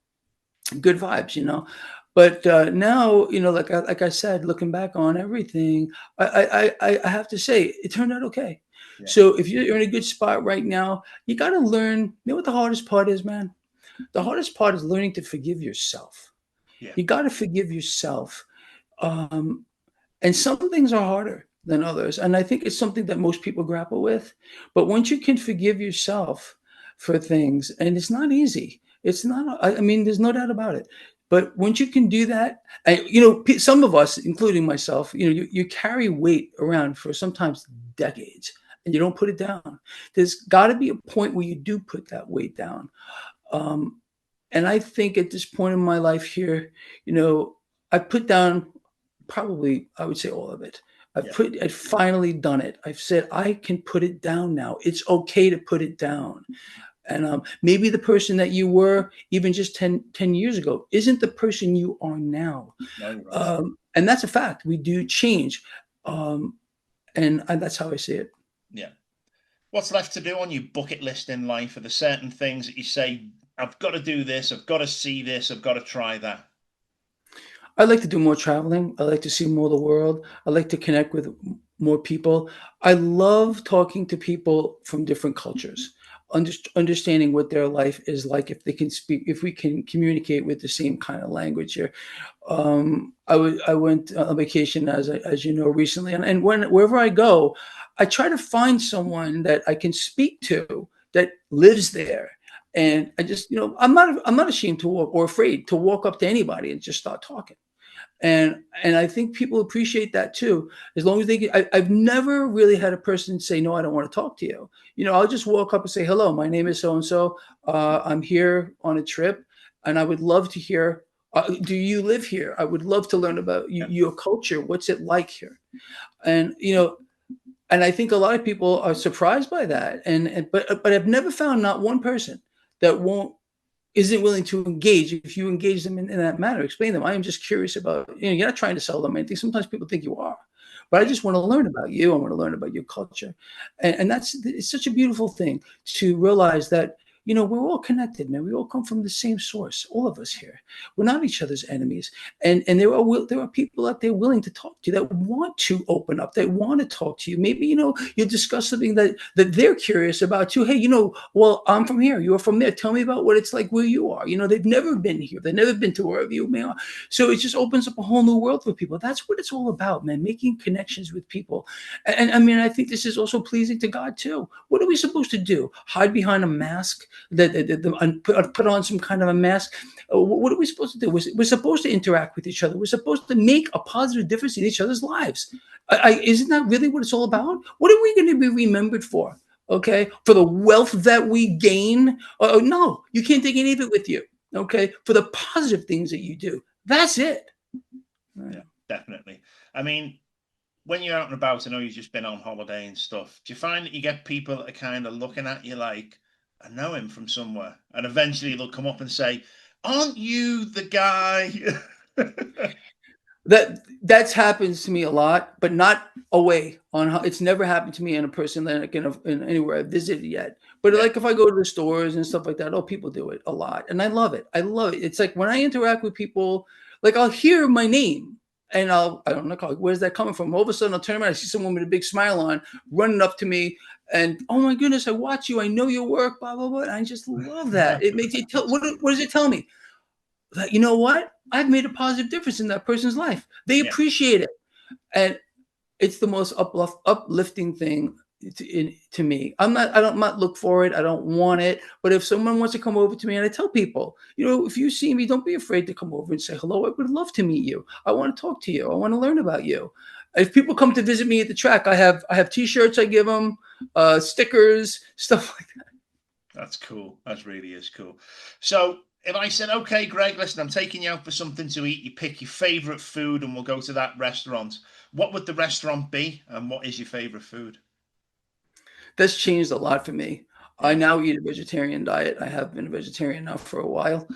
vibes, you know. But now, you know, like I said, looking back on everything, I have to say it turned out okay. Yeah. So if you're in a good spot right now, you got to learn. You know what the hardest part is, man? The hardest part is learning to forgive yourself. Yeah. You got to forgive yourself. Um, and some things are harder than others. And I think it's something that most people grapple with. But once you can forgive yourself for things, and it's not easy, it's not, I mean, there's no doubt about it. But once you can do that, and, you know, some of us, including myself, you know, you carry weight around for sometimes decades and you don't put it down. There's got to be a point where you do put that weight down. Um, And I think at this point in my life here, you know, I put down probably, I would say all of it. Yeah. I've finally done it. I've said I can put it down now. It's okay to put it down. And maybe the person that you were even just ten years ago isn't the person you are now. No, you're right. And that's a fact. We do change. That's how I see it. Yeah. What's left to do on your bucket list in life? Are there certain things that you say, I've got to do this, I've got to see this, I've got to try that? I like to do more traveling. I like to see more of the world. I like to connect with more people. I love talking to people from different cultures, understanding what their life is like, if they can speak, if we can communicate with the same kind of language here. I went on vacation as you know recently, and wherever I go, I try to find someone that I can speak to that lives there. And I just, I'm not ashamed to walk or afraid to walk up to anybody and just start talking. And I think people appreciate that too, as long as they get. I've never really had a person say no, I don't want to talk to you. I'll just walk up and say hello, my name is so and so, I'm here on a trip, and I would love to hear, do you live here? I would love to learn about you, Yeah. your culture, what's it like here. And I think a lot of people are surprised by that, but I've never found not one person that won't isn't willing to engage if you engage them in that manner. Explain them. I am just curious about, you're not trying to sell them anything. Sometimes people think you are, but I Yeah. just want to learn about you. I want to learn about your culture. And it's such a beautiful thing to realize that, we're all connected, man. We all come from the same source. All of us here. We're not each other's enemies. And there are people out there willing to talk to you, that want to open up, that want to talk to you. Maybe, you discuss something that they're curious about too. Hey, well, I'm from here. You're from there. Tell me about what it's like where you are. They've never been here. They've never been to wherever you may are. So it just opens up a whole new world for people. That's what it's all about, man. Making connections with people. And I mean, I think this is also pleasing to God too. What are we supposed to do? Hide behind a mask? And put on some kind of a mask? What are we supposed to do? We're supposed to interact with each other. We're supposed to make a positive difference in each other's lives. Isn't that really what it's all about? What are we going to be remembered for? Okay, for the wealth that we gain? No, you can't take any of it with you. Okay, for the positive things that you do. That's it. Yeah, definitely. I mean, when you're out and about, I know you've just been on holiday and stuff. Do you find that you get people that are kind of looking at you like, I know him from somewhere, and eventually they'll come up and say, "Aren't you the guy?" That's happens to me a lot, but not away on how it's never happened to me in a person that in anywhere I've visited yet. But Yeah, like if I go to the stores and stuff like that, people do it a lot, and I love it. I love it. It's like when I interact with people, like I'll hear my name, and I don't know, where's that coming from? All of a sudden, I'll turn around, I see someone with a big smile on, running up to me, and oh my goodness, I watch you, I know your work, blah blah blah. And I just love that. It makes it tell. What does it tell me? That, you know what? I've made a positive difference in that person's life. They yeah, appreciate it. And it's the most uplifting thing to me. I don't not look for it. I don't want it. But if someone wants to come over to me, and I tell people, if you see me, don't be afraid to come over and say hello. I would love to meet you. I want to talk to you. I want to learn about you. If people come to visit me at the track, I have T-shirts I give them, stickers, stuff like that. that's cool. That really is cool. So, if I said, "Okay, Greg, listen, I'm taking you out for something to eat. You pick your favorite food, and we'll go to that restaurant." What would the restaurant be, and what is your favorite food? That's changed a lot for me. I Yeah, now eat a vegetarian diet. I have been a vegetarian now for a while.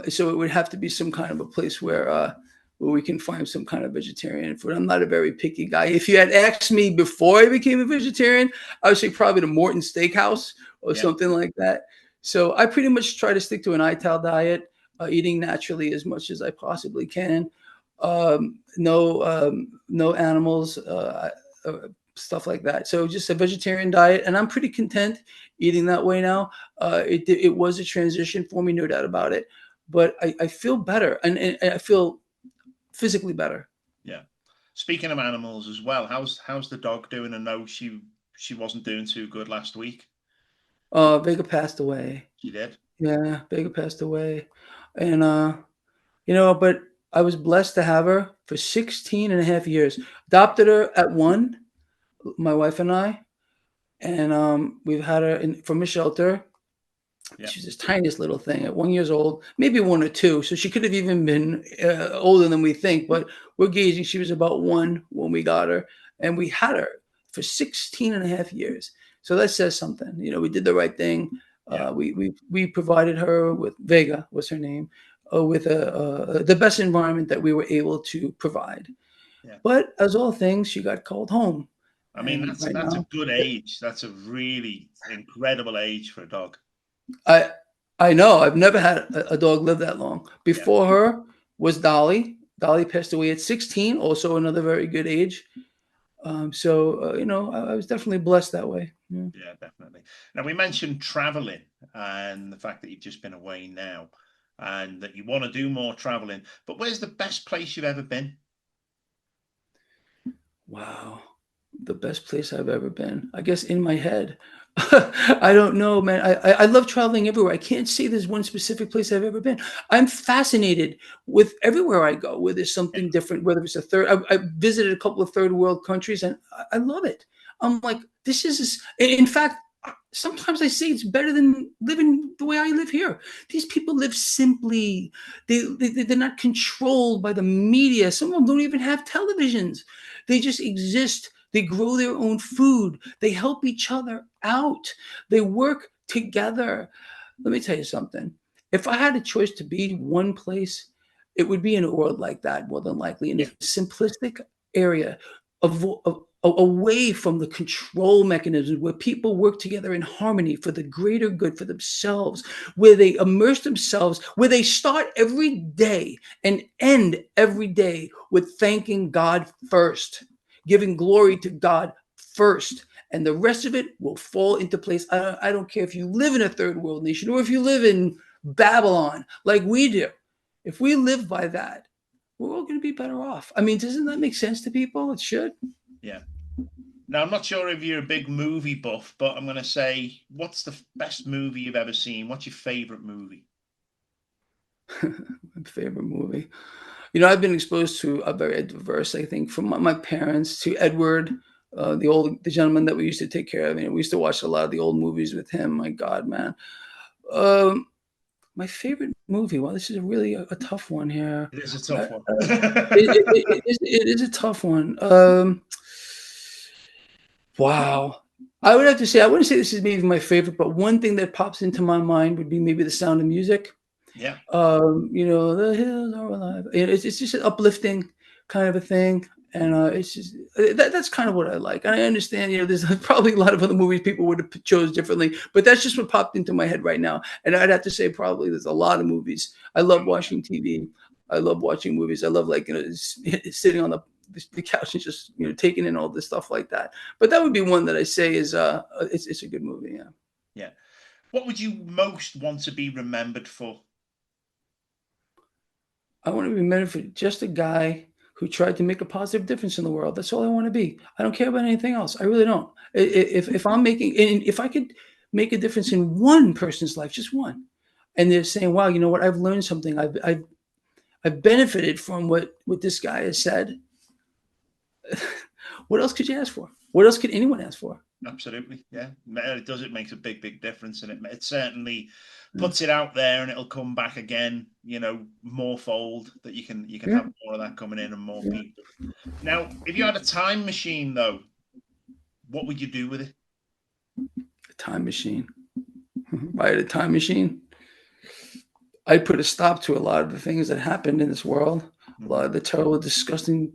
So it would have to be some kind of a place where we can find some kind of vegetarian food. I'm not a very picky guy. If you had asked me before I became a vegetarian, I would say probably the Morton Steakhouse or yeah, something like that. So I pretty much try to stick to an ITAL diet, eating naturally as much as I possibly can. No animals. Stuff like that. So just a vegetarian diet, and I'm pretty content eating that way now. It was a transition for me, no doubt about it, but I feel better, and I feel physically better. yeah. Speaking of animals as well, how's the dog doing? I know she wasn't doing too good last week. Vega passed away. She did. Yeah, Vega passed away, and but I was blessed to have her for 16 and a half years. Adopted her at one, my wife and I, and we've had her from a shelter. Yeah. She was this tiniest little thing at 1 year old, maybe 1 or 2. So she could have even been older than we think. But we're gauging she was about 1 when we got her. And we had her for 16 and a half years. So that says something. We did the right thing. Yeah. We provided her with, Vega was her name, with the best environment that we were able to provide. Yeah. But as all things, she got called home. I mean, And right that's a now, good age. That's a really incredible age for a dog. I I know I've never had a dog live that long. Yeah. Before her was Dolly. Dolly passed away at 16, also another very good age. I was definitely blessed that way. Yeah. Yeah, definitely. Now, we mentioned traveling and the fact that you've just been away now and that you want to do more traveling. But where's the best place you've ever been? Wow. The best place I've ever been. I guess in my head. I don't know, man. I love traveling everywhere. I can't say there's one specific place I've ever been. I'm fascinated with everywhere I go, where there's Yeah. something different, whether it's a third. I visited a couple of third world countries, and I love it. I'm like, this is. In fact, sometimes I say it's better than living the way I live here. These people live simply. They're not controlled by the media. Some of them don't even have televisions. They just exist. They grow their own food. They help each other out. They work together. Let me tell you something. If I had a choice to be one place, it would be in a world like that, more than likely, in a Yeah. simplistic area away from the control mechanisms where people work together in harmony for the greater good for themselves, where they immerse themselves, where they start every day and end every day with thanking God first, giving glory to God first, and the rest of it will fall into place. I don't care if you live in a third world nation or if you live in Babylon like we do. If we live by that, we're all going to be better off. I mean, doesn't that make sense to people? It should. Yeah. Now, I'm not sure if you're a big movie buff, but I'm going to say, what's the best movie you've ever seen? What's your favorite movie? My favorite movie. I've been exposed to a very diverse, I think, from my parents to Edward, the gentleman that we used to take care of. We used to watch a lot of the old movies with him. My God, man. Um, my favorite movie. Well, this is really a tough one here. It is a Uh, tough one. it is a tough one. Wow. I would have to say, I wouldn't say this is maybe my favorite, but one thing that pops into my mind would be maybe The Sound of Music. Yeah. The hills are alive. It's just an uplifting kind of a thing. And it's just that's kind of what I like. And I understand, there's probably a lot of other movies people would have chose differently, but that's just what popped into my head right now. And I'd have to say probably there's a lot of movies. I love watching TV. I love watching movies. I love sitting on the couch and just taking in all this stuff like that. But that would be one that I say is it's a good movie. Yeah. Yeah. What would you most want to be remembered for? I want to be remembered for just a guy who tried to make a positive difference in the world. That's all I want to be. I don't care about anything else. I really don't. If I'm making, and if I could make a difference in one person's life, just one, and they're saying, "Wow, you know what? I've learned something. I've benefited from what this guy has said." What else could you ask for? What else could anyone ask for? Absolutely, yeah. It does. It makes a big difference, and it certainly puts it out there, and it'll come back again. More fold that you can Yeah. have more of that coming in and more Yeah. people. Now, if you had a time machine, though, what would you do with it? A time machine. If I had a time machine, I'd put a stop to a lot of the things that happened in this world. A lot of the terrible, disgusting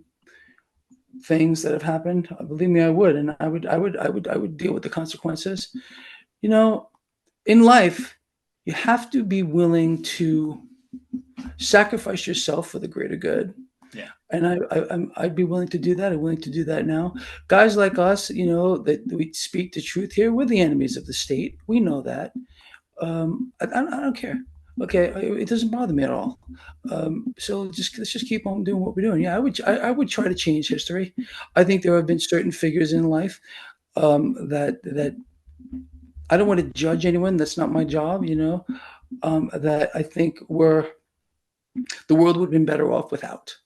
things that have happened. Believe me, I would, and I would deal with the consequences. In life, you have to be willing to sacrifice yourself for the greater good. Yeah. And I'd be willing to do that. I'm willing to do that now. Guys like us, that we speak the truth here. We're the enemies of the state. We know that. I don't care. Okay, it doesn't bother me at all. So let's just keep on doing what we're doing. Yeah, I would try to change history. I think there have been certain figures in life that I don't want to judge anyone. That's not my job. That I think the world would have been better off without.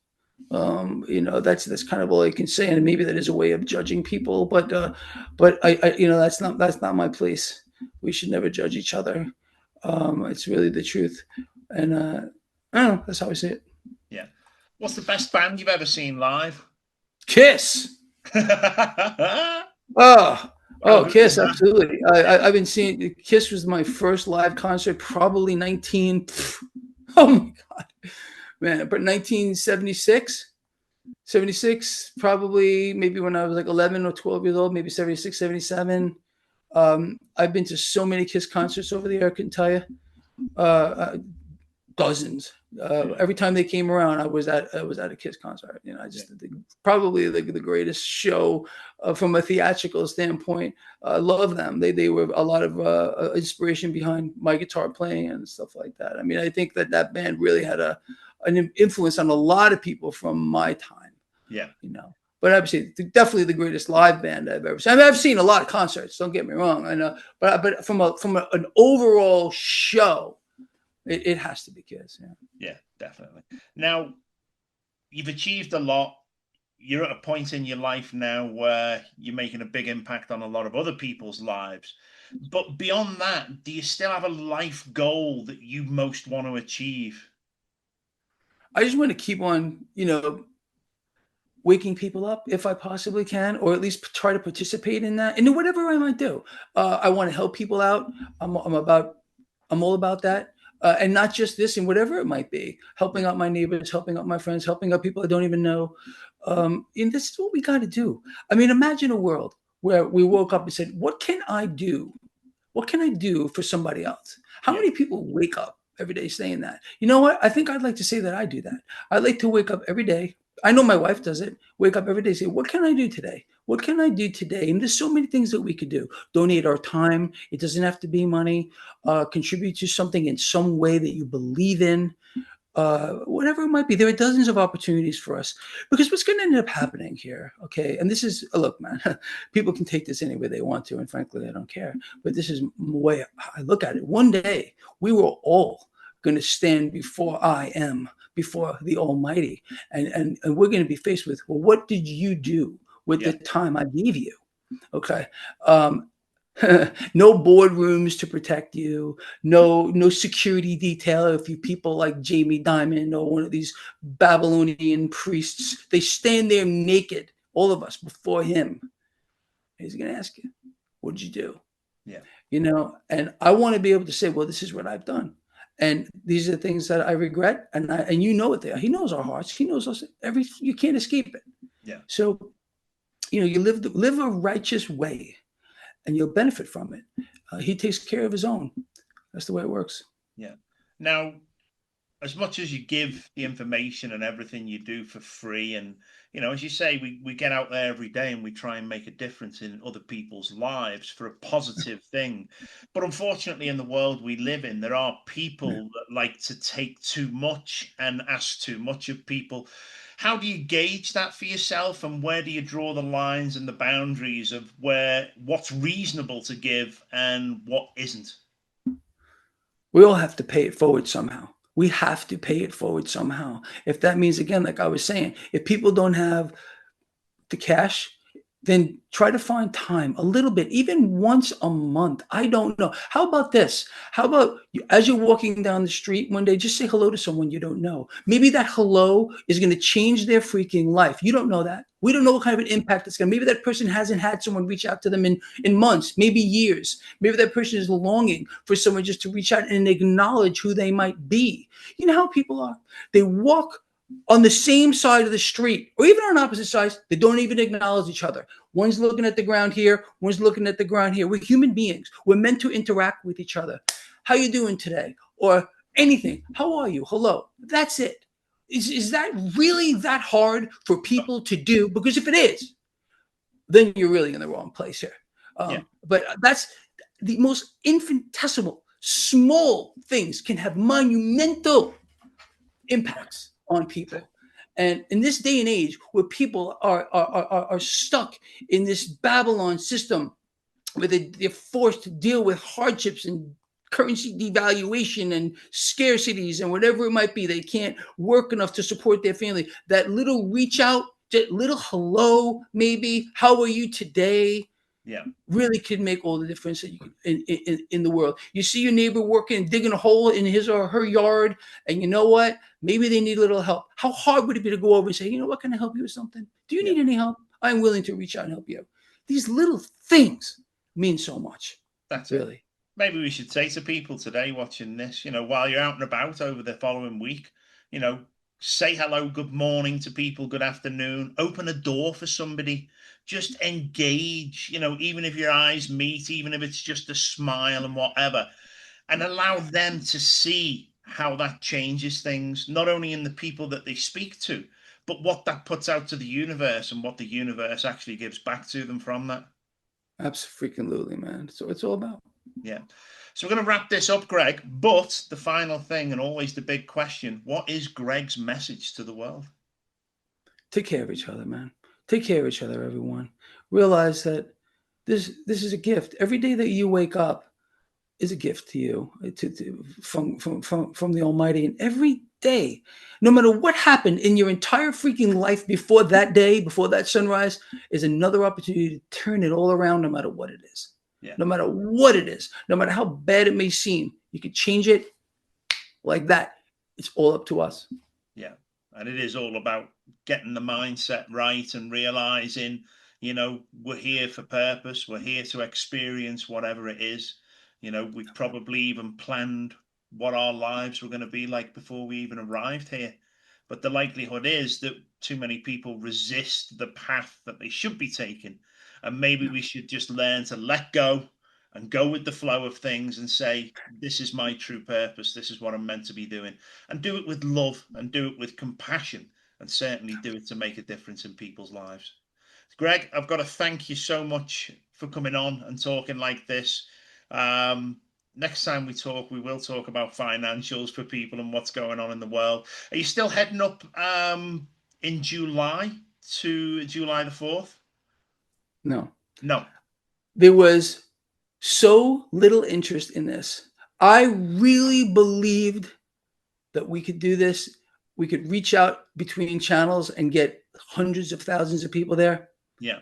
That's kind of all I can say, and maybe that is a way of judging people, but I that's not my place. We should never judge each other. It's really the truth. And I don't know, that's how I see it. Yeah. What's the best band you've ever seen live? Kiss. How Oh, oh, good was Kiss, that? absolutely. I've been seeing Kiss was my first live concert, probably 19. Oh my God, man! But 1976, 76, probably maybe when I was like 11 or 12 years old, maybe 76, 77. I've been to so many Kiss concerts over the year, I couldn't tell you. Dozens. Yeah, Every time they came around, I was at a Kiss concert. I yeah, just probably the greatest show from a theatrical standpoint. I love them. They were a lot of inspiration behind my guitar playing and stuff like that. I mean, I think that band really had an influence on a lot of people from my time. yeah, You know. But obviously, definitely the greatest live band I've ever seen. I mean, I've seen a lot of concerts. Don't get me wrong. I know, but an overall show, it has to be Kiss. Yeah. yeah, definitely. Now, you've achieved a lot. You're at a point in your life now where you're making a big impact on a lot of other people's lives. But beyond that, do you still have a life goal that you most want to achieve? I just want to keep on, waking people up if I possibly can, or at least try to participate in that, and whatever I might do. I want to help people out. I'm all about that, and not just this, and whatever it might be, Yeah, helping out my neighbors, helping out my friends, helping out people I don't even know. And this is what we got to do. I mean, imagine a world where we woke up and said, "What can I do? What can I do for somebody else?" How yeah, many people wake up every day saying that? You know what? I think I'd like to say that I do that. I like to wake up every day. I know my wife does it. Wake up every day, say, "What can I do today? What can I do today?" And there's so many things that we could do. Donate our time. It doesn't have to be money. Contribute to something in some way that you believe in. Whatever it might be, there are dozens of opportunities for us, because what's going to end up happening here, okay? And this is, look, man, people can take this any way they want to, and frankly, I don't care. But this is the way I look at it. One day, we were all going to stand before I am, before the Almighty, and we're going to be faced with, well, what did you do with yeah, the time I gave you? Okay. Um, no boardrooms to protect you, no security detail. If you people like Jamie Dimon or one of these Babylonian priests, they stand there naked, all of us before him. He's going to ask you, what did you do? yeah, And I want to be able to say, well, this is what I've done, and these are the things that I regret, and what they are. He knows our hearts. He knows us. You can't escape it. yeah, So you live a righteous way, and you'll benefit from it. He takes care of his own. That's the way it works. yeah. Now, as much as you give the information and everything you do for free, and as you say, we get out there every day and we try and make a difference in other people's lives for a positive thing. But unfortunately, in the world we live in, there are Yeah. people that like to take too much and ask too much of people. How do you gauge that for yourself, and where do you draw the lines and the boundaries of what's reasonable to give and what isn't? We all have to pay it forward somehow. We have to pay it forward somehow. If that means, again, like I was saying, if people don't have the cash, then try to find time a little bit, even once a month. I don't know. How about this? How about as you're walking down the street one day, just say hello to someone you don't know. Maybe that hello is going to change their freaking life. You don't know that. We don't know what kind of an impact it's going to. Maybe that person hasn't had someone reach out to them in months, maybe years. Maybe that person is longing for someone just to reach out and acknowledge who they might be. You know how people are? They walk on the same side of the street, or even on opposite sides, they don't even acknowledge each other. One's looking at the ground here, one's looking at the ground here. We're human beings. We're meant to interact with each other. How you doing today? Or anything. How are you? Hello. That's it. Is that really that hard for people to do? Because if it is, then you're really in the wrong place here. Yeah, But that's the most infinitesimal, small things can have monumental yeah, impacts on people. And in this day and age where people are stuck in this Babylon system, where they're forced to deal with hardships and currency devaluation and scarcities and whatever it might be, they can't work enough to support their family. That little reach out, that little hello, maybe, how are you today? Yeah. really can make all the difference that you can, in the world. You see your neighbor working, digging a hole in his or her yard, and you know what? Maybe they need a little help. How hard would it be to go over and say, you know what, can I help you with something? Do you Yeah. need any help? I'm willing to reach out and help you. These little things mean so much. That's it. Really. Maybe we should say to people today watching this, while you're out and about over the following week, you know, say hello, good morning to people, good afternoon, open a door for somebody, just engage, even if your eyes meet, even if it's just a smile and whatever, and allow them to see how that changes things, not only in the people that they speak to, but what that puts out to the universe and what the universe actually gives back to them from that. Absolutely, man. So it's all about. Yeah. So we're going to wrap this up, Greg. But the final thing, and always the big question, what is Greg's message to the world? Take care of each other, man. Take care of each other, everyone. Realize that this is a gift. Every day that you wake up is a gift to you, from the Almighty. And every day, no matter what happened in your entire freaking life before that day, before that sunrise, is another opportunity to turn it all around, no matter what it is. Yeah. No matter what it is, no matter how bad it may seem, you could change it like that. It's all up to us. Yeah. And it is all about getting the mindset right and realizing, we're here for purpose. We're here to experience whatever it is. We probably even planned what our lives were going to be like before we even arrived here. But the likelihood is that too many people resist the path that they should be taking. And maybe we should just learn to let go and go with the flow of things and say, this is my true purpose. This is what I'm meant to be doing. And do it with love and do it with compassion, and certainly do it to make a difference in people's lives. Greg, I've got to thank you so much for coming on and talking like this. Next time we talk, we will talk about financials for people and what's going on in the world. Are you still heading up in July to July the 4th? No. No. There was so little interest in this. I really believed that we could do this. We could reach out between channels and get hundreds of thousands of people there. Yeah.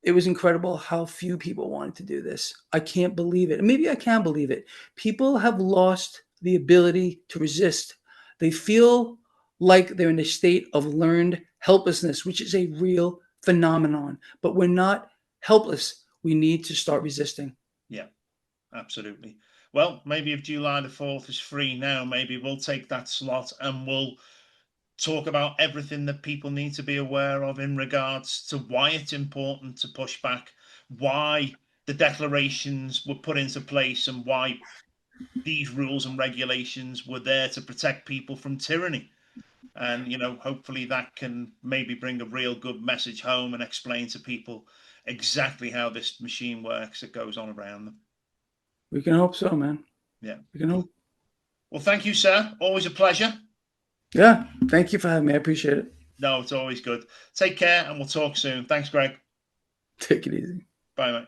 It was incredible how few people wanted to do this. I can't believe it. And maybe I can believe it. People have lost the ability to resist. They feel like they're in a state of learned helplessness, which is a real phenomenon. But we're not helpless. We need to start resisting. Yeah, absolutely. Well, maybe if July the 4th is free now, maybe we'll take that slot and we'll talk about everything that people need to be aware of in regards to why it's important to push back, why the declarations were put into place, and why these rules and regulations were there to protect people from tyranny. And, hopefully that can maybe bring a real good message home and explain to people exactly how this machine works that goes on around them. We can hope so, man. Yeah. We can hope. Well, thank you, sir. Always a pleasure. Yeah. Thank you for having me. I appreciate it. No, it's always good. Take care and we'll talk soon. Thanks, Greg. Take it easy. Bye, mate.